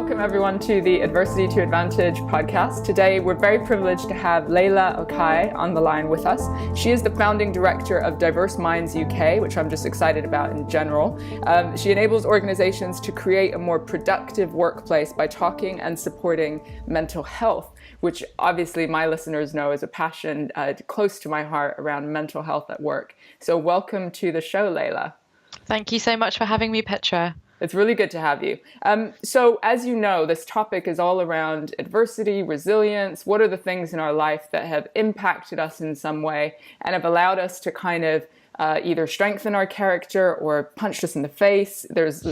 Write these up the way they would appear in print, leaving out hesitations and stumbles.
Welcome everyone to the Adversity to Advantage podcast. Today we're very privileged to have Leyla Okhai on the line with us. She is the founding director of Diverse Minds UK, which I'm just excited about in general. She enables organizations to create a more productive workplace by talking and supporting mental health, which obviously my listeners know is a passion close to my heart around mental health at work. So welcome to the show, Leyla. Thank you so much for having me, Petra. It's really good to have you. So as you know, this topic is all around adversity, resilience. What are the things in our life that have impacted us in some way and have allowed us to kind of either strengthen our character or punched us in the face? There's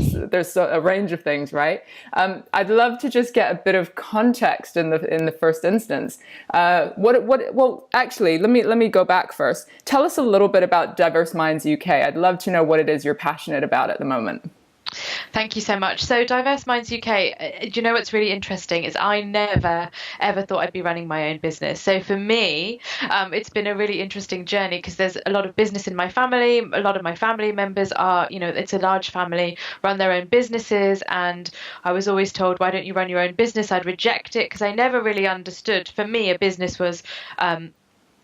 a range of things, right? I'd love to just get a bit of context in the first instance. Well, actually, let me go back first. Tell us a little bit about Diverse Minds UK. I'd love to know what it is you're passionate about at the moment. Thank you so much. So Diverse Minds UK, do you know what's really interesting is I never, ever thought I'd be running my own business. So for me, it's been a really interesting journey because there's a lot of business in my family. A lot of my family members are, it's a large family, run their own businesses. And I was always told, why don't you run your own business? I'd reject it because I never really understood. For me, a business was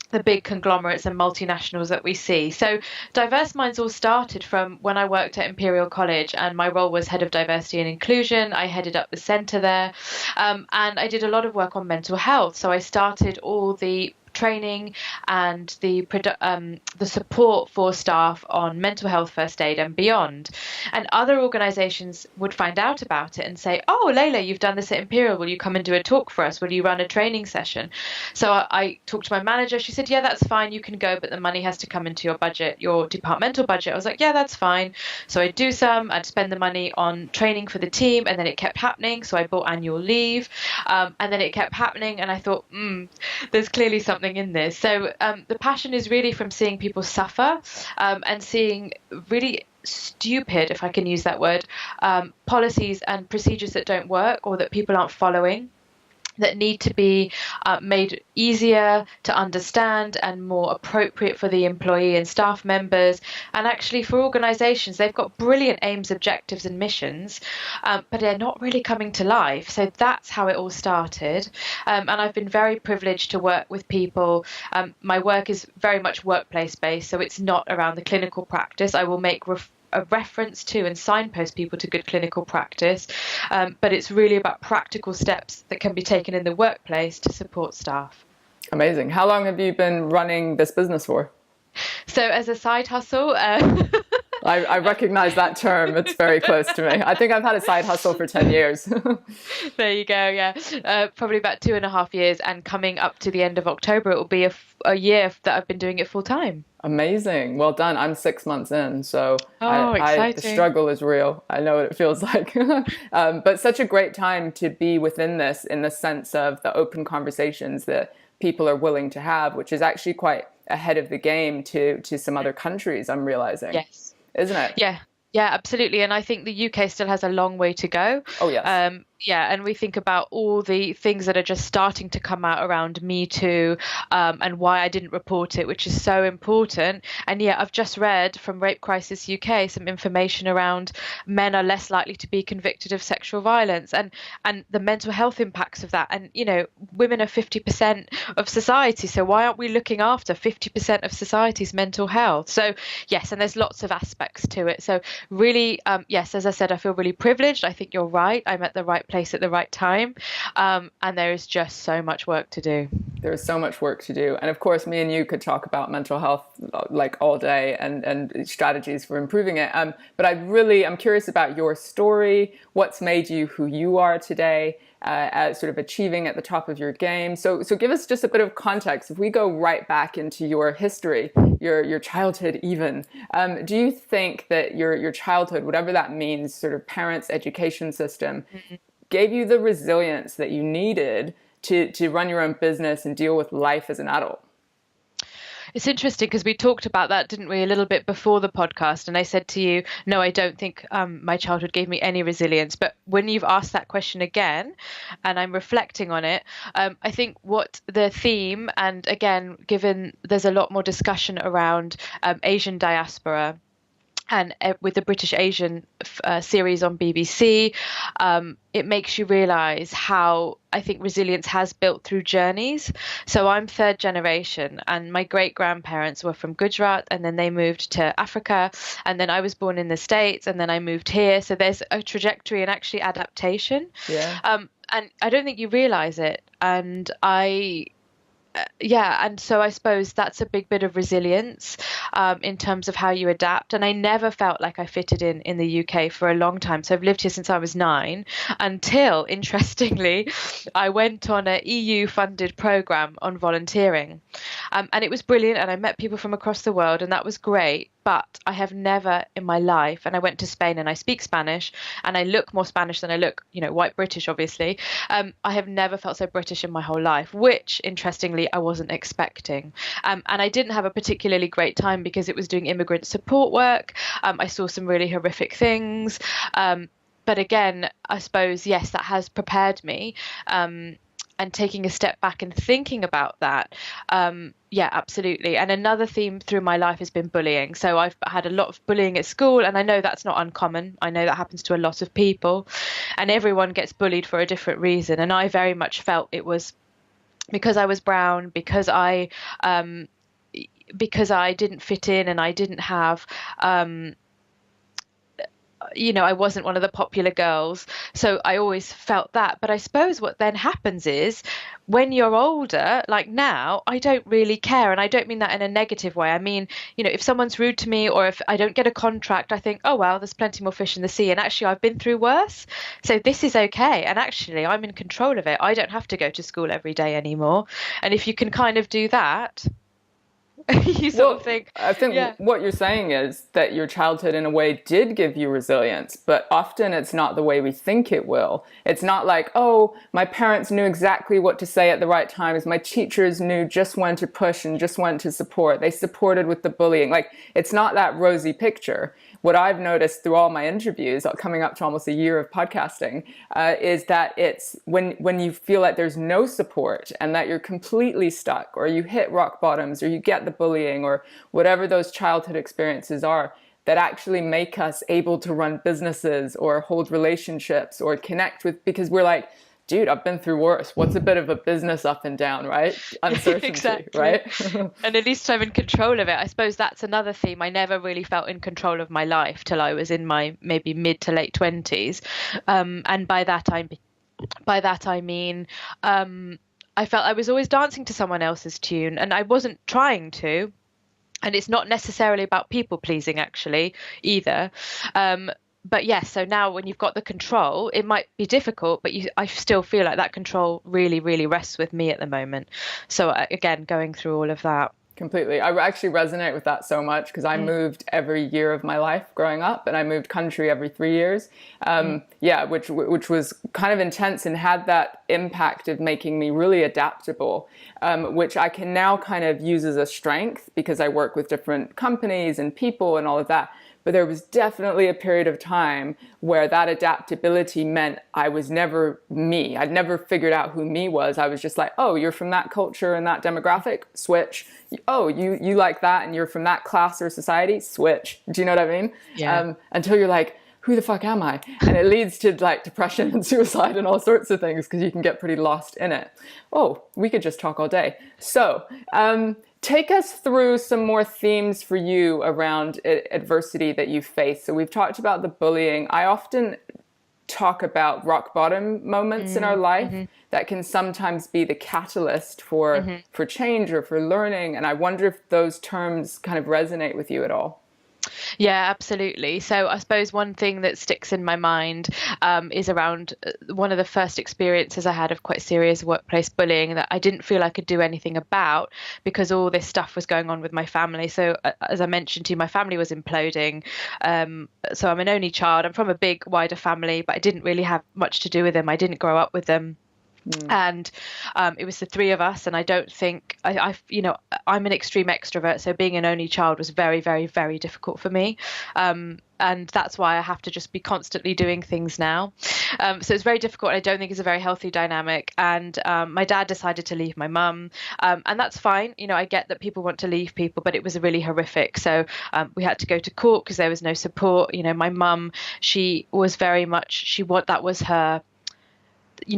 the big conglomerates and multinationals that we see. So Diverse Minds all started from when I worked at Imperial College, and my role was head of diversity and inclusion. I headed up the centre there, and I did a lot of work on mental health. So I started all the training and the support for staff on mental health first aid and beyond. And other organisations would find out about it and say, oh, Leyla, you've done this at Imperial. Will you come and do a talk for us? Will you run a training session? So I talked to my manager. She said, yeah, that's fine. You can go, but the money has to come into your budget, your departmental budget. I was like, yeah, that's fine. So I'd do some, I'd spend the money on training for the team, and then it kept happening. So I bought annual leave, and then it kept happening. And I thought, there's clearly something in this. So the passion is really from seeing people suffer and seeing really stupid, if I can use that word, policies and procedures that don't work or that people aren't following, that need to be made easier to understand and more appropriate for the employee and staff members. And actually for organisations, they've got brilliant aims, objectives and missions, but they're not really coming to life. So that's how it all started. And I've been very privileged to work with people. My work is very much workplace based, so it's not around the clinical practice. I will make a reference to and signpost people to good clinical practice, but it's really about practical steps that can be taken in the workplace to support staff. Amazing. How long have you been running this business for? So as a side hustle, I recognize that term. It's very close to me. I think I've had a side hustle for 10 years. There you go. Yeah, probably about 2.5 years, and coming up to the end of October, it will be a year that I've been doing it full time. Amazing. Well done. I'm 6 months in, so exciting. The struggle is real. I know what it feels like. But such a great time to be within this, in the sense of the open conversations that people are willing to have, which is actually quite ahead of the game to some other countries, I'm realizing. Yes. Isn't it? Yeah, absolutely. And I think the UK still has a long way to go. Oh, yes. And we think about all the things that are just starting to come out around Me Too, and why I didn't report it, which is so important. And I've just read from Rape Crisis UK some information around men are less likely to be convicted of sexual violence and the mental health impacts of that. And, women are 50% of society. So why aren't we looking after 50% of society's mental health? So, yes, and there's lots of aspects to it. So really, yes, as I said, I feel really privileged. I think you're right. I'm at the right place at the right time, and there is just so much work to do. There is so much work to do, and of course me and you could talk about mental health like all day and strategies for improving it, but I'm curious about your story. What's made you who you are today, sort of achieving at the top of your game? So give us just a bit of context. If we go right back into your history, your childhood even, do you think that your childhood, whatever that means, sort of parents' education system, gave you the resilience that you needed to run your own business and deal with life as an adult? It's interesting because we talked about that, didn't we, a little bit before the podcast? And I said to you, no, I don't think my childhood gave me any resilience. But when you've asked that question again, and I'm reflecting on it, I think what the theme, and again, given there's a lot more discussion around Asian diaspora, and with the British Asian series on BBC, it makes you realize how I think resilience has built through journeys. So I'm third generation, and my great grandparents were from Gujarat, and then they moved to Africa, and then I was born in the States, and then I moved here. So there's a trajectory and actually adaptation. Yeah. And I don't think you realize it. And and so I suppose that's a big bit of resilience in terms of how you adapt. And I never felt like I fitted in the UK for a long time. So I've lived here since I was 9, until, interestingly, I went on a EU-funded program on volunteering. And it was brilliant, and I met people from across the world, and that was great. But I have never in my life, and I went to Spain and I speak Spanish, and I look more Spanish than I look, white British, obviously. I have never felt so British in my whole life, which, interestingly, I wasn't expecting. And I didn't have a particularly great time because it was doing immigrant support work. I saw some really horrific things. But again, I suppose, yes, that has prepared me. And taking a step back and thinking about that, yeah, absolutely. And another theme through my life has been bullying. So I've had a lot of bullying at school, and I know that's not uncommon. I know that happens to a lot of people, and everyone gets bullied for a different reason. And I very much felt it was because I was brown, because I didn't fit in, and I didn't have I wasn't one of the popular girls. So I always felt that. But I suppose what then happens is when you're older, like now, I don't really care. And I don't mean that in a negative way. I mean, if someone's rude to me, or if I don't get a contract, I think, oh, well, there's plenty more fish in the sea. And actually, I've been through worse. So this is okay. And actually, I'm in control of it. I don't have to go to school every day anymore. And if you can kind of do that, you sort of think. I think what you're saying is that your childhood in a way did give you resilience, but often it's not the way we think it will. It's not like, oh, my parents knew exactly what to say at the right times. My teachers knew just when to push and just when to support. They supported with the bullying. Like, it's not that rosy picture. What I've noticed through all my interviews, coming up to almost a year of podcasting, is that it's when you feel like there's no support and that you're completely stuck, or you hit rock bottoms, or you get the bullying, or whatever those childhood experiences are, that actually make us able to run businesses or hold relationships or connect with, because we're like, dude, I've been through worse. What's a bit of a business up and down, right? Uncertainty, exactly. Right? And at least I'm in control of it. I suppose that's another theme. I never really felt in control of my life till I was in my maybe mid to late 20s. And by that I mean I felt I was always dancing to someone else's tune, and I wasn't trying to. And it's not necessarily about people pleasing, actually, either. But yes, so now when you've got the control, it might be difficult, but I still feel like that control really, really rests with me at the moment. So again, going through all of that. Completely. I actually resonate with that so much, because I moved every year of my life growing up, and I moved country every 3 years. Which was kind of intense and had that impact of making me really adaptable, which I can now kind of use as a strength because I work with different companies and people and all of that. But there was definitely a period of time where that adaptability meant I was never me. I'd never figured out who me was. I was just like, oh, you're from that culture and that demographic? Switch. Oh, you like that and you're from that class or society? Switch. Do you know what I mean? Yeah. Until you're like, who the fuck am I? And it leads to like depression and suicide and all sorts of things, because you can get pretty lost in it. Oh, we could just talk all day. So, take us through some more themes for you around adversity that you face. So we've talked about the bullying. I often talk about rock bottom moments in our life that can sometimes be the catalyst for change or for learning. And I wonder if those terms kind of resonate with you at all. Yeah, absolutely. So I suppose one thing that sticks in my mind is around one of the first experiences I had of quite serious workplace bullying that I didn't feel I could do anything about because all this stuff was going on with my family. So as I mentioned to you, my family was imploding. So I'm an only child. I'm from a big, wider family, but I didn't really have much to do with them. I didn't grow up with them. And it was the three of us, and I don't think I'm an extreme extrovert, so being an only child was very, very, very difficult for me. And that's why I have to just be constantly doing things now. So it's very difficult. I don't think it's a very healthy dynamic. And my dad decided to leave my mum, and that's fine. I get that people want to leave people, but it was really horrific. So we had to go to court because there was no support. My mum, she was very much, that was her.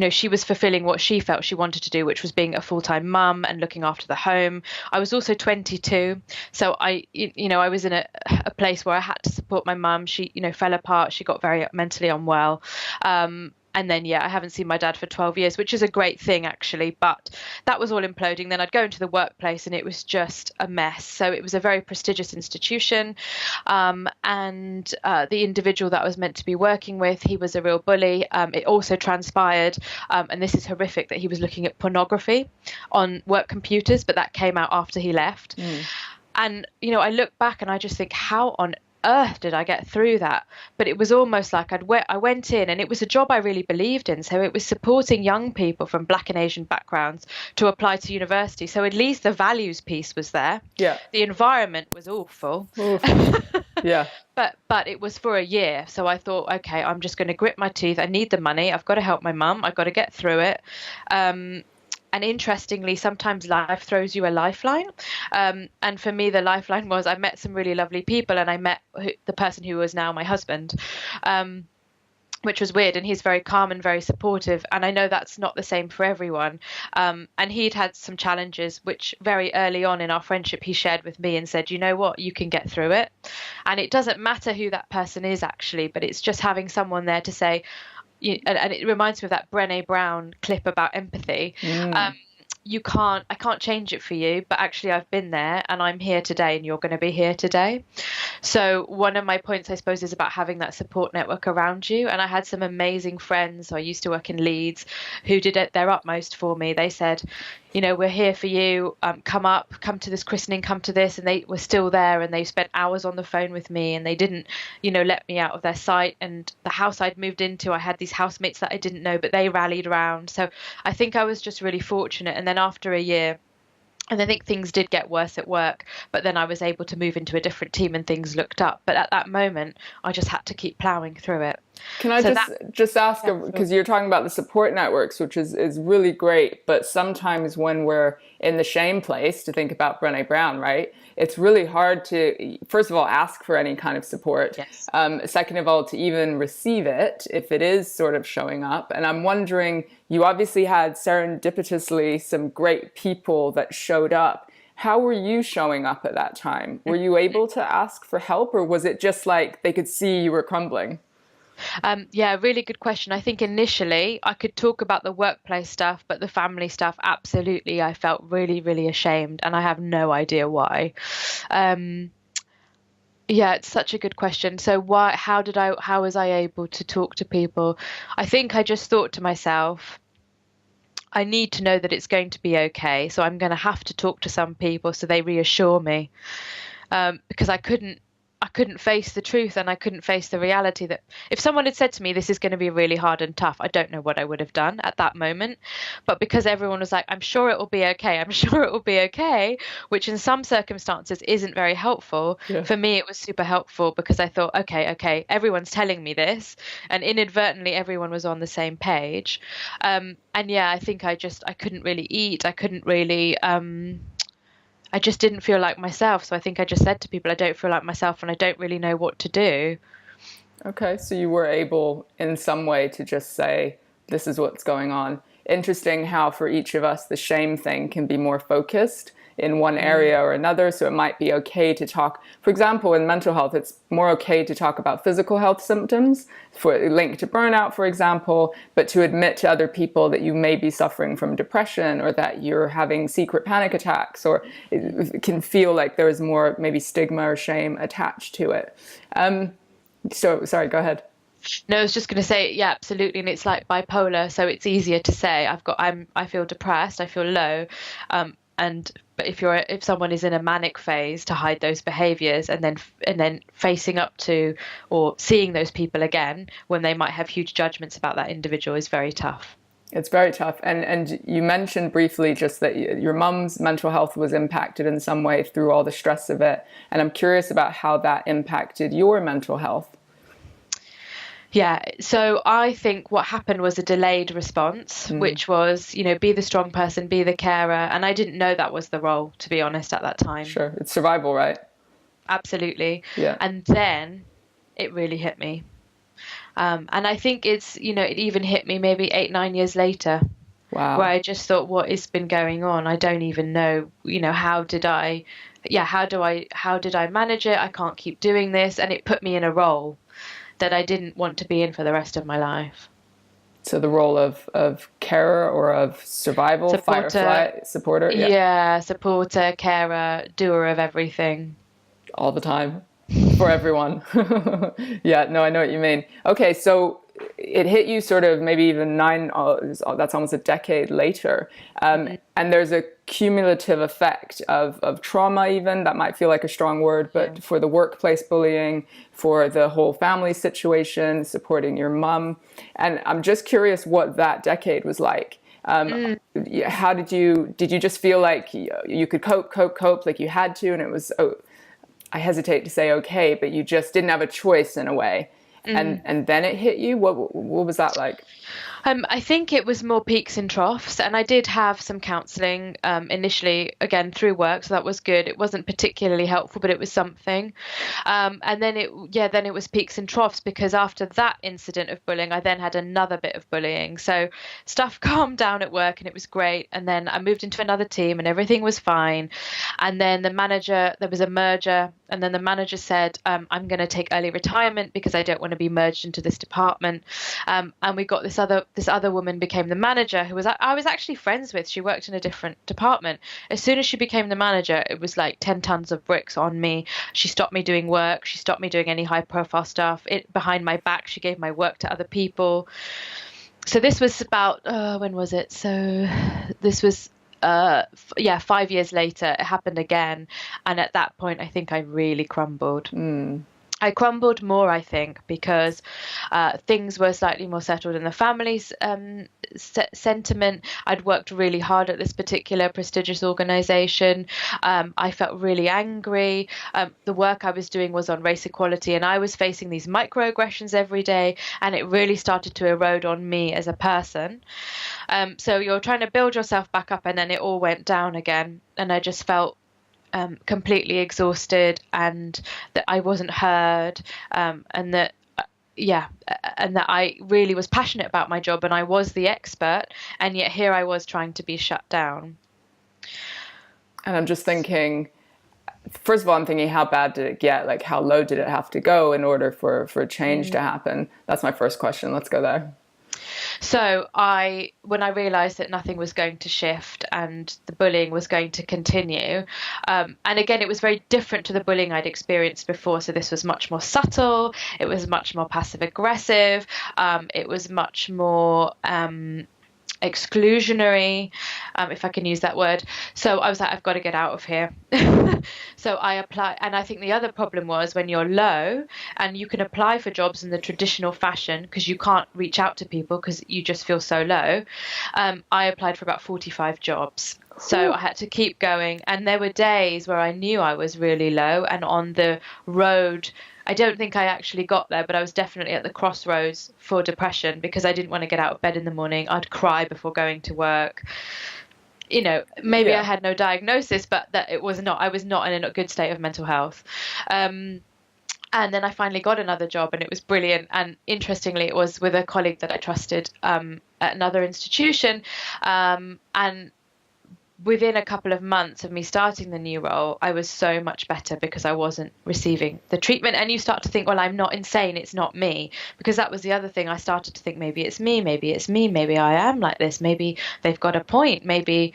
She was fulfilling what she felt she wanted to do, which was being a full-time mum and looking after the home. I was also 22. So I was in a place where I had to support my mum. She, fell apart. She got very mentally unwell. And then, I haven't seen my dad for 12 years, which is a great thing, actually. But that was all imploding. Then I'd go into the workplace and it was just a mess. So it was a very prestigious institution. And the individual that I was meant to be working with, he was a real bully. It also transpired, and this is horrific, that he was looking at pornography on work computers, but that came out after he left. And, I look back and I just think, how on earth did I get through that? But it was almost like I went in, and it was a job I really believed in. So it was supporting young people from Black and Asian backgrounds to apply to university. So at least the values piece was there. Yeah. The environment was awful. Yeah. But it was for a year. So I thought, okay, I'm just going to grit my teeth. I need the money. I've got to help my mum. I've got to get through it. And interestingly, sometimes life throws you a lifeline. And for me, the lifeline was I met some really lovely people, and I met the person who was now my husband, which was weird. And he's very calm and very supportive. And I know that's not the same for everyone. And he'd had some challenges, which very early on in our friendship, he shared with me and said, you know what, you can get through it. And it doesn't matter who that person is, actually, but it's just having someone there to say, and it reminds me of that Brené Brown clip about empathy. I can't change it for you, but actually I've been there and I'm here today, and you're going to be here today. So one of my points, I suppose, is about having that support network around you. And I had some amazing friends. So I used to work in Leeds who did their utmost for me. They said, we're here for you. Come to this christening, come to this. And they were still there, and they spent hours on the phone with me, and they didn't, let me out of their sight. And the house I'd moved into, I had these housemates that I didn't know, but they rallied around. So I think I was just really fortunate. And then after a year, and I think things did get worse at work, but then I was able to move into a different team and things looked up. But at that moment, I just had to keep plowing through it. Can I just ask, because you're talking about the support networks, which is really great, but sometimes when we're in the shame place, to think about Brené Brown, right? It's really hard to, first of all, ask for any kind of support. Yes. Second of all, to even receive it, if it is sort of showing up. And I'm wondering, you obviously had serendipitously some great people that showed up. How were you showing up at that time? Were you able to ask for help, or was it just like they could see you were crumbling? Really good question. I think initially I could talk about the workplace stuff, but the family stuff, absolutely, I felt really, really ashamed, and I have no idea why. It's such a good question. So how was I able to talk to people? I think I just thought to myself, I need to know that it's going to be okay. So I'm going to have to talk to some people so they reassure me, because I couldn't face the truth, and I couldn't face the reality that if someone had said to me, this is going to be really hard and tough, I don't know what I would have done at that moment. But because everyone was like, I'm sure it will be okay, I'm sure it will be okay, which in some circumstances isn't very helpful. Yeah. For me, it was super helpful because I thought, okay, everyone's telling me this, and inadvertently everyone was on the same page. I think I couldn't really eat. I couldn't really, I just didn't feel like myself. So I think I just said to people, I don't feel like myself and I don't really know what to do. Okay, so you were able in some way to just say, this is what's going on. Interesting how for each of us, the shame thing can be more focused in one area or another. So it might be okay to talk, for example, in mental health, it's more okay to talk about physical health symptoms linked to burnout, for example, but to admit to other people that you may be suffering from depression or that you're having secret panic attacks, or it can feel like there is more maybe stigma or shame attached to it. So sorry, go ahead. No, I was just going to say, yeah, absolutely. And it's like bipolar. So it's easier to say I feel depressed, I feel low. But if someone is in a manic phase, to hide those behaviors and then facing up to or seeing those people again when they might have huge judgments about that individual is very tough. It's very tough. And you mentioned briefly just that your mum's mental health was impacted in some way through all the stress of it. And I'm curious about how that impacted your mental health. Yeah, so I think what happened was a delayed response, which was, be the strong person, be the carer. And I didn't know that was the role, to be honest, at that time. Sure. It's survival, right? Absolutely. Yeah. And then it really hit me. And I think it even hit me maybe 8, 9 years later. Wow. Where I just thought, what has been going on? I don't even know, how did I manage it? I can't keep doing this. And it put me in a role that I didn't want to be in for the rest of my life. So the role of carer or of survival, fight or flight, supporter? Yeah, supporter, carer, doer of everything. All the time, for everyone. Yeah, no, I know what you mean. Okay, so it hit you sort of maybe even that's almost a decade later. And there's a cumulative effect of trauma even, that might feel like a strong word, but for the workplace bullying, for the whole family situation, supporting your mum. And I'm just curious what that decade was like. How did you just feel like you could cope, like you had to, and it was, I hesitate to say okay, but you just didn't have a choice in a way. And then it hit you? What was that like? I think it was more peaks and troughs, and I did have some counselling initially, again through work, so that was good. It wasn't particularly helpful, but it was something. And then it was peaks and troughs, because after that incident of bullying, I then had another bit of bullying. So stuff calmed down at work, and it was great. And then I moved into another team, and everything was fine. And then there was a merger, and then the manager said, I'm going to take early retirement because I don't want to be merged into this department. And we got this other woman became the manager, who I was actually friends with. She worked in a different department. As soon as she became the manager, it was like 10 tons of bricks on me. She stopped me doing work. She stopped me doing any high profile stuff. Behind my back, she gave my work to other people. So this was about, when was it? So this was 5 years later, it happened again. And at that point, I think I really crumbled. I crumbled more, I think, because things were slightly more settled in the family's sentiment. I'd worked really hard at this particular prestigious organisation. I felt really angry. The work I was doing was on race equality, and I was facing these microaggressions every day, and it really started to erode on me as a person. So you're trying to build yourself back up, and then it all went down again, and I just felt completely exhausted, and that I wasn't heard, and that I really was passionate about my job, and I was the expert, and yet here I was trying to be shut down. And I'm just thinking, first of all, I'm thinking, how bad did it get? Like, how low did it have to go in order for a change to happen? That's my first question. Let's go there. So when I realised that nothing was going to shift and the bullying was going to continue, and again, it was very different to the bullying I'd experienced before. So this was much more subtle. It was much more passive aggressive. It was much more exclusionary, if I can use that word. So I was like, I've got to get out of here. So I applied, and I think the other problem was when you're low and you can apply for jobs in the traditional fashion because you can't reach out to people because you just feel so low. I applied for about 45 jobs. So I had to keep going, and there were days where I knew I was really low, and on the road, I don't think I actually got there, but I was definitely at the crossroads for depression because I didn't want to get out of bed in the morning. I'd cry before going to work. Maybe I had no diagnosis, but that I was not in a good state of mental health. And then I finally got another job, and it was brilliant. And interestingly, it was with a colleague that I trusted at another institution. And within a couple of months of me starting the new role, I was so much better because I wasn't receiving the treatment. And you start to think, well, I'm not insane. It's not me. Because that was the other thing. I started to think, maybe it's me. Maybe it's me. Maybe I am like this. Maybe they've got a point. Maybe,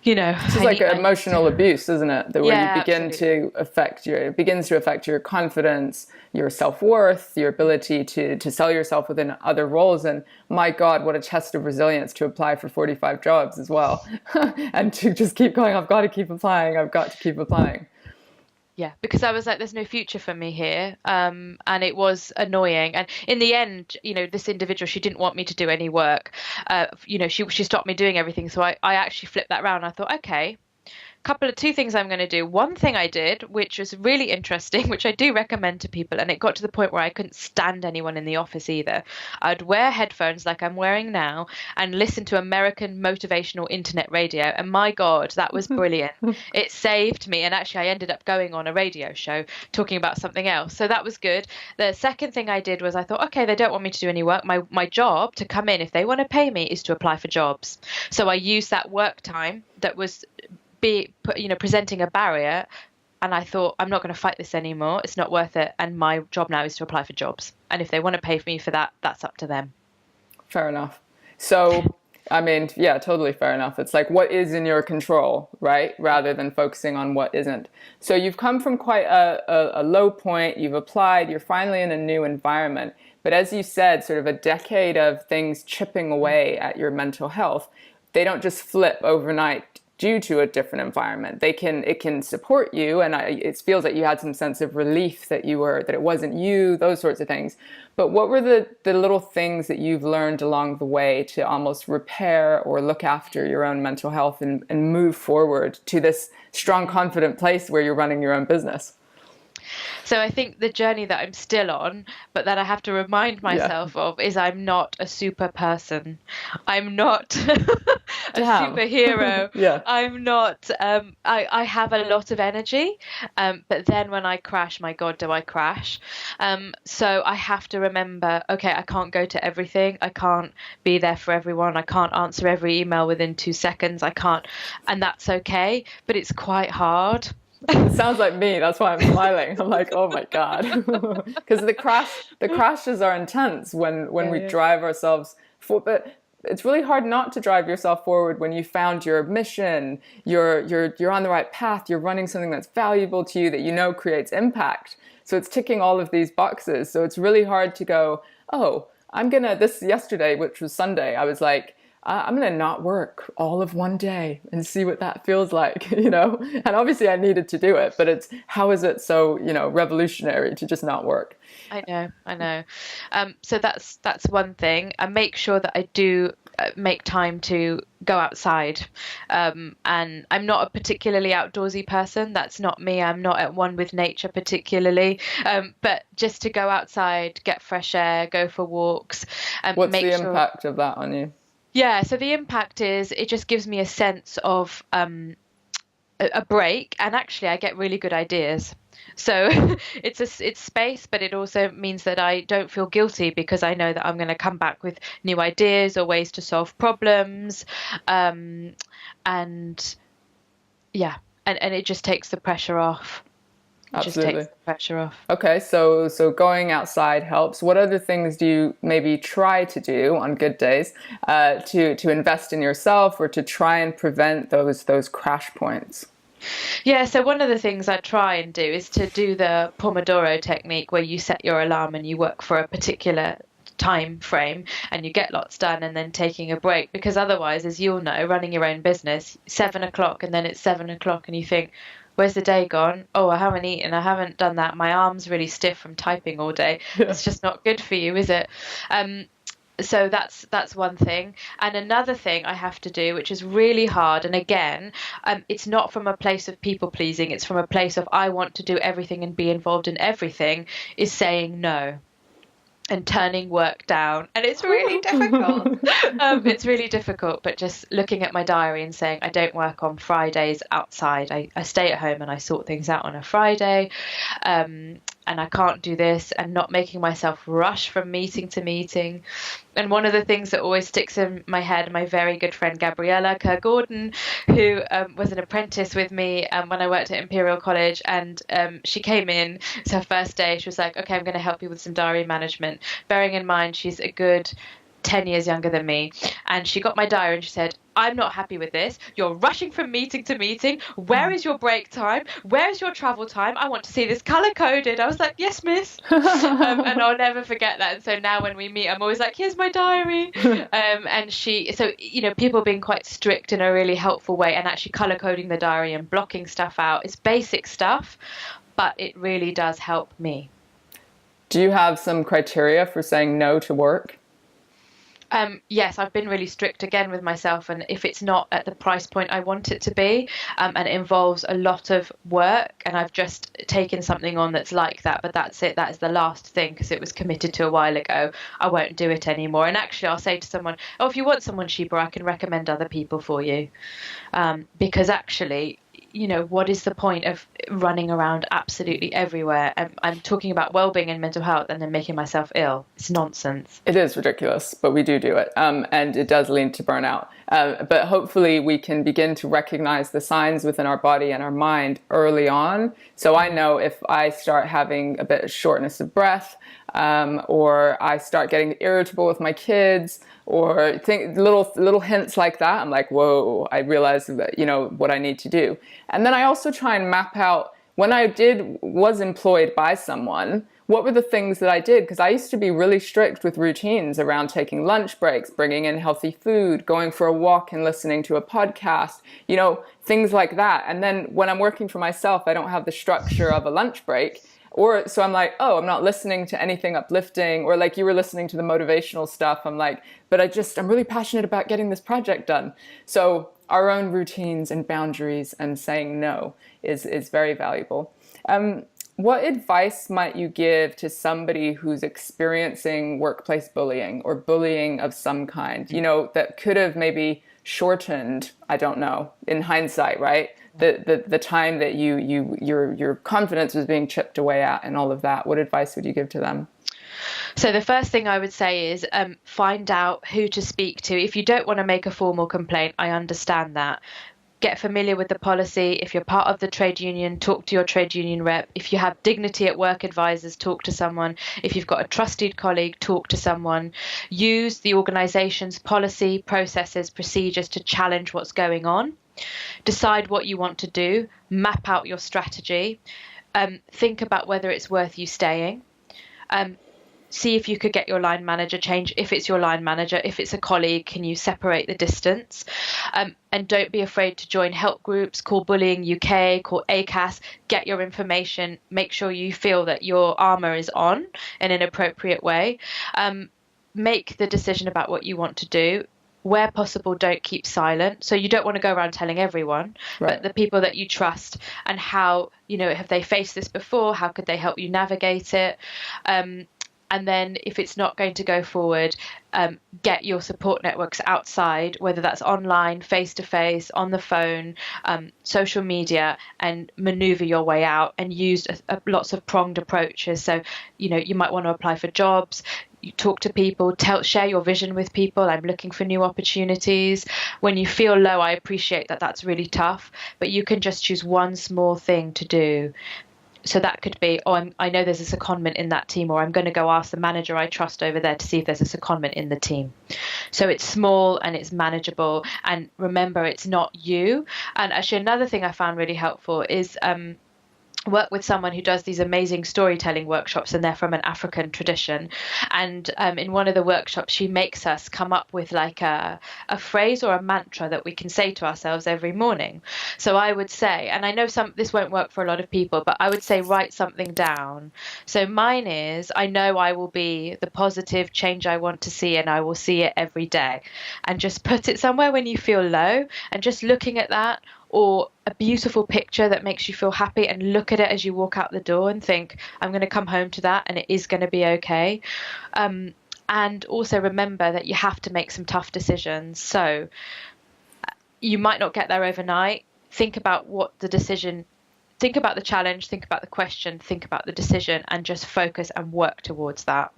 This is like emotional abuse, isn't it? That when you begin absolutely. it begins to affect your confidence, your self-worth, your ability to sell yourself within other roles. And my God, what a test of resilience to apply for 45 jobs as well. And to just keep going, I've got to keep applying. I've got to keep applying. Yeah, because I was like, there's no future for me here. And it was annoying. And in the end, this individual, she didn't want me to do any work. She stopped me doing everything. So I actually flipped that around. I thought, okay, two things I'm going to do. One thing I did, which was really interesting, which I do recommend to people, and it got to the point where I couldn't stand anyone in the office either. I'd wear headphones like I'm wearing now and listen to American motivational internet radio. And my God, that was brilliant. It saved me. And actually, I ended up going on a radio show talking about something else. So that was good. The second thing I did was I thought, okay, they don't want me to do any work. My job to come in, if they want to pay me, is to apply for jobs. So I used that work time that was presenting a barrier, and I thought, I'm not going to fight this anymore. It's not worth it. And my job now is to apply for jobs. And if they want to pay for me for that, that's up to them. Fair enough. So, I mean, yeah, totally fair enough. It's like, what is in your control, right? Rather than focusing on what isn't. So you've come from quite a low point. You've applied. You're finally in a new environment. But as you said, sort of a decade of things chipping away at your mental health, they don't just flip overnight due to a different environment. It can support you, and it feels like you had some sense of relief that it wasn't you, those sorts of things. But what were the little things that you've learned along the way to almost repair or look after your own mental health and move forward to this strong, confident place where you're running your own business? So I think the journey that I'm still on, but that I have to remind myself of, is I'm not a super person. I'm not a superhero. Yeah. I'm not, I have a lot of energy, but then when I crash, my God, do I crash. So I have to remember, okay, I can't go to everything. I can't be there for everyone. I can't answer every email within 2 seconds. I can't, and that's okay, but it's quite hard. It sounds like me. That's why I'm smiling. I'm like, oh my God. Because the crashes are intense when we drive ourselves forward. But it's really hard not to drive yourself forward when you found your mission, you're on the right path, you're running something that's valuable to you, that creates impact. So it's ticking all of these boxes. So it's really hard to go, oh, yesterday, which was Sunday, I was like, I'm going to not work all of one day and see what that feels like, And obviously I needed to do it, but how is it so, revolutionary to just not work? I know. So that's one thing. I make sure that I do make time to go outside. And I'm not a particularly outdoorsy person. That's not me. I'm not at one with nature particularly. But just to go outside, get fresh air, go for walks. What's the impact of that on you? Yeah, so the impact is it just gives me a sense of a break, and actually I get really good ideas. So it's space, but it also means that I don't feel guilty because I know that I'm going to come back with new ideas or ways to solve problems, and it just takes the pressure off. Absolutely. Just takes the pressure off. Okay, so going outside helps. What other things do you maybe try to do on good days to invest in yourself or to try and prevent those crash points? Yeah, so one of the things I try and do is to do the Pomodoro technique, where you set your alarm and you work for a particular time frame and you get lots done, and then taking a break, because otherwise, as you'll know, running your own business, 7 o'clock, and then it's 7 o'clock and you think, where's the day gone? Oh, I haven't eaten. I haven't done that. My arm's really stiff from typing all day. It's just not good for you, is it? So that's one thing. And another thing I have to do, which is really hard, and again, it's not from a place of people pleasing. It's from a place of I want to do everything and be involved in everything, is saying no and turning work down. And it's really difficult. It's really difficult, but just looking at my diary and saying I don't work on Fridays outside. I stay at home and I sort things out on a Friday. And I can't do this, and not making myself rush from meeting to meeting. And one of the things that always sticks in my head, my very good friend Gabriella Kerr-Gordon, who was an apprentice with me when I worked at Imperial College, and she came in, it's her first day, she was like, okay, I'm going to help you with some diary management. Bearing in mind she's a good 10 years younger than me, and she got my diary and she said, I'm not happy with this. You're rushing from meeting to meeting. Where is your break time? Where is your travel time? I want to see this color coded. I was like, yes, miss. And I'll never forget that. And so now when we meet, I'm always like, here's my diary. And people being quite strict in a really helpful way, and actually color coding the diary and blocking stuff out. It's basic stuff, but it really does help me. Do you have some criteria for saying no to work? Yes, I've been really strict again with myself, and if it's not at the price point I want it to be, and it involves a lot of work, and I've just taken something on that's like that, but that's it, that is the last thing because it was committed to a while ago, I won't do it anymore. And actually, I'll say to someone, oh, if you want someone cheaper, I can recommend other people for you, because actually, what is the point of running around absolutely everywhere? I'm talking about well-being and mental health and then making myself ill. It's nonsense. It is ridiculous, but we do it. And it does lead to burnout. But hopefully we can begin to recognize the signs within our body and our mind early on. So I know if I start having a bit of shortness of breath, or I start getting irritable with my kids, or think little hints like that, I'm like, whoa, I realize that, what I need to do. And then I also try and map out when I was employed by someone, what were the things that I did? Because I used to be really strict with routines around taking lunch breaks, bringing in healthy food, going for a walk and listening to a podcast, things like that. And then when I'm working for myself, I don't have the structure of a lunch break. So I'm like, oh, I'm not listening to anything uplifting, or like you were listening to the motivational stuff. I'm like, but I'm really passionate about getting this project done. So our own routines and boundaries and saying no is very valuable. What advice might you give to somebody who's experiencing workplace bullying or bullying of some kind, that could have maybe shortened, I don't know, in hindsight, right? The time that your confidence was being chipped away at and all of that. What advice would you give to them? So the first thing I would say is find out who to speak to. If you don't want to make a formal complaint, I understand that. Get familiar with the policy. If you're part of the trade union, talk to your trade union rep. If you have dignity at work advisors, talk to someone. If you've got a trusted colleague, talk to someone. Use the organisation's policy, processes, procedures to challenge what's going on. Decide what you want to do. Map out your strategy. Think about whether it's worth you staying. See if you could get your line manager change. If it's your line manager, if it's a colleague, can you separate the distance? And don't be afraid to join help groups. Call Bullying UK, call ACAS, get your information. Make sure you feel that your armour is on in an appropriate way. Make the decision about what you want to do. Where possible, don't keep silent. So you don't want to go around telling everyone, right, but the people that you trust, and how, have they faced this before? How could they help you navigate it? And then if it's not going to go forward, get your support networks outside, whether that's online, face-to-face, on the phone, social media, and maneuver your way out and use lots of pronged approaches. So, you might want to apply for jobs. You talk to people, share your vision with people. I'm looking for new opportunities. When you feel low, I appreciate that that's really tough, but you can just choose one small thing to do. So that could be, I know there's a secondment in that team, or I'm going to go ask the manager I trust over there to see if there's a secondment in the team. So it's small and it's manageable. And remember, it's not you. And actually, another thing I found really helpful is work with someone who does these amazing storytelling workshops, and they're from an African tradition. And in one of the workshops, she makes us come up with like a phrase or a mantra that we can say to ourselves every morning. So I would say, and I know this won't work for a lot of people, but I would say write something down. So mine is, I know I will be the positive change I want to see, and I will see it every day. And just put it somewhere when you feel low, and just looking at that, or a beautiful picture that makes you feel happy, and look at it as you walk out the door and think, I'm going to come home to that and it is going to be okay. And also remember that you have to make some tough decisions. So you might not get there overnight. Think about think about the challenge, think about the question, think about the decision, and just focus and work towards that.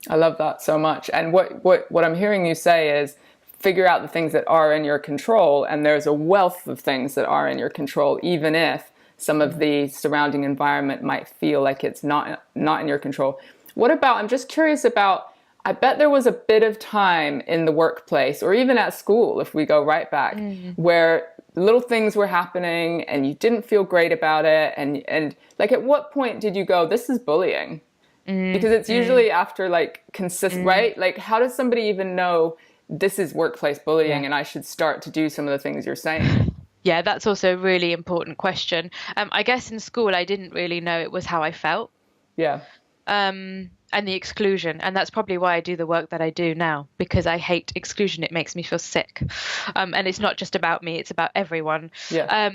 I love that so much. And what I'm hearing you say is, figure out the things that are in your control, and there's a wealth of things that are in your control, even if some of the surrounding environment might feel like it's not in your control. I'm just curious about, I bet there was a bit of time in the workplace, or even at school, if we go right back, where little things were happening and you didn't feel great about it, and like, at what point did you go, this is bullying? Because it's usually after like consistent, right? Like, how does somebody even know this is workplace bullying, and I should start to do some of the things you're saying? Yeah, that's also a really important question. I guess in school I didn't really know it was how I felt, Yeah. and the exclusion. And that's probably why I do the work that I do now, because I hate exclusion. It makes me feel sick. And it's not just about me, it's about everyone. Yeah.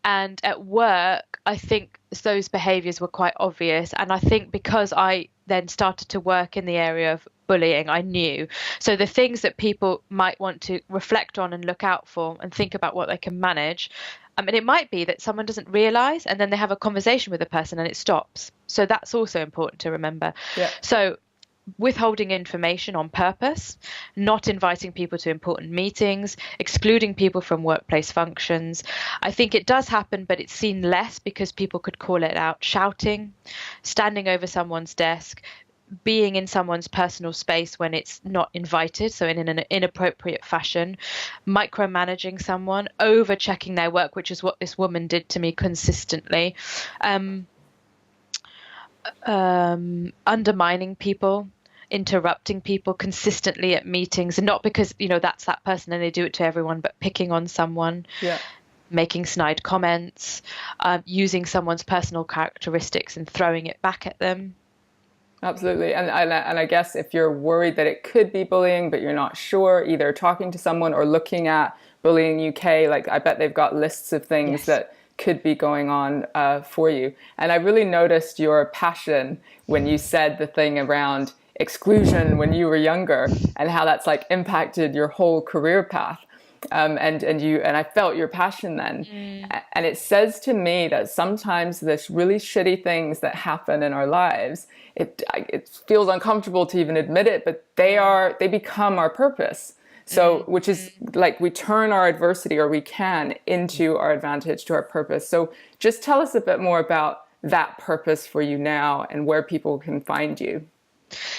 And at work, I think those behaviors were quite obvious. And I think because I then started to work in the area of bullying, I knew. So the things that people might want to reflect on and look out for and think about what they can manage. And it might be that someone doesn't realize and then they have a conversation with a person and it stops. So that's also important to remember. Yeah. So withholding information on purpose, not inviting people to important meetings, excluding people from workplace functions. I think it does happen, but it's seen less because people could call it out. Shouting, standing over someone's desk, being in someone's personal space when it's not invited, so in an inappropriate fashion, micromanaging someone, over checking their work, which is what this woman did to me consistently, undermining people, interrupting people consistently at meetings, and not because that's that person and they do it to everyone, but picking on someone. Yeah. Making snide comments, using someone's personal characteristics and throwing it back at them. Absolutely. And I guess if you're worried that it could be bullying, but you're not sure, either talking to someone or looking at Bullying UK, like I bet they've got lists of things Yes. that could be going on for you. And I really noticed your passion when you said the thing around exclusion when you were younger and how that's like impacted your whole career path. And I felt your passion then. And it says to me that sometimes this really shitty things that happen in our lives, it feels uncomfortable to even admit it, but they become our purpose. So, which is like we turn our adversity, or we can, into our advantage, to our purpose. So just tell us a bit more about that purpose for you now and where people can find you.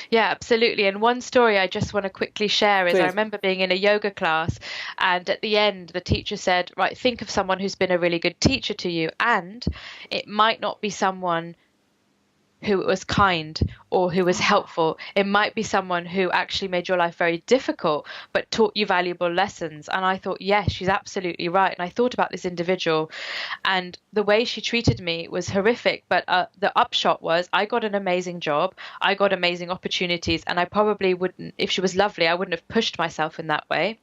Yeah, absolutely. And one story I just want to quickly share is, Please. I remember being in a yoga class, and at the end, the teacher said, right, think of someone who's been a really good teacher to you. And it might not be someone who was kind or who was helpful. It might be someone who actually made your life very difficult, but taught you valuable lessons. And I thought, yes, she's absolutely right. And I thought about this individual, and the way she treated me was horrific. But the upshot was I got an amazing job. I got amazing opportunities. And I probably wouldn't, if she was lovely, I wouldn't have pushed myself in that way.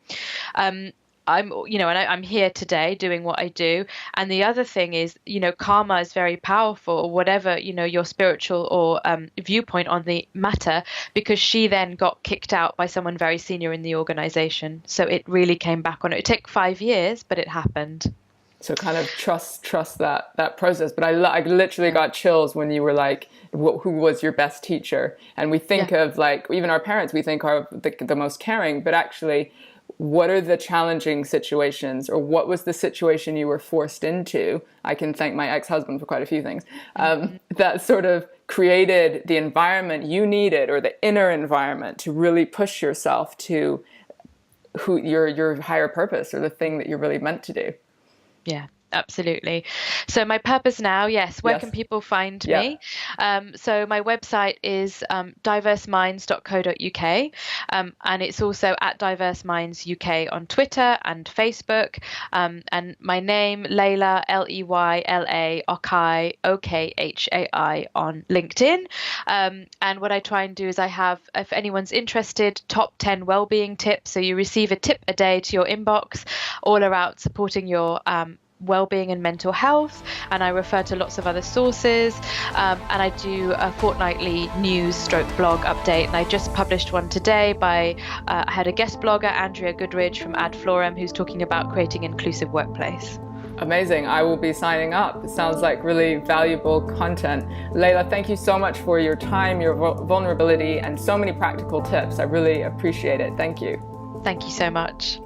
I'm here today doing what I do. And the other thing is, karma is very powerful, or whatever, your spiritual or viewpoint on the matter, because she then got kicked out by someone very senior in the organization. So it really came back on it. It took 5 years, but it happened. So kind of trust that process. But I literally got chills when you were like, who was your best teacher? And we think of, like, even our parents, we think are the most caring, but actually, what are the challenging situations, or what was the situation you were forced into? I can thank my ex-husband for quite a few things that sort of created the environment you needed, or the inner environment, to really push yourself to your higher purpose, or the thing that you're really meant to do. Yeah, absolutely. So my purpose now, yes, where can people find me? So my website is diverseminds.co.uk, and it's also at Diverse Minds UK on Twitter and Facebook, and my name, Leyla, Leyla Okhai, Okhai, on LinkedIn. And what I try and do is I have, if anyone's interested, top 10 wellbeing tips. So you receive a tip a day to your inbox, all about supporting your wellbeing and mental health, and I refer to lots of other sources, and I do a fortnightly news/blog update, and I just published one today by I had a guest blogger, Andrea Goodridge from Ad Florem, who's talking about creating an inclusive workplace. Amazing. I will be signing up. It sounds like really valuable content. Leyla, thank you so much for your time, your vulnerability, and so many practical tips. I really appreciate it. Thank you. Thank you so much.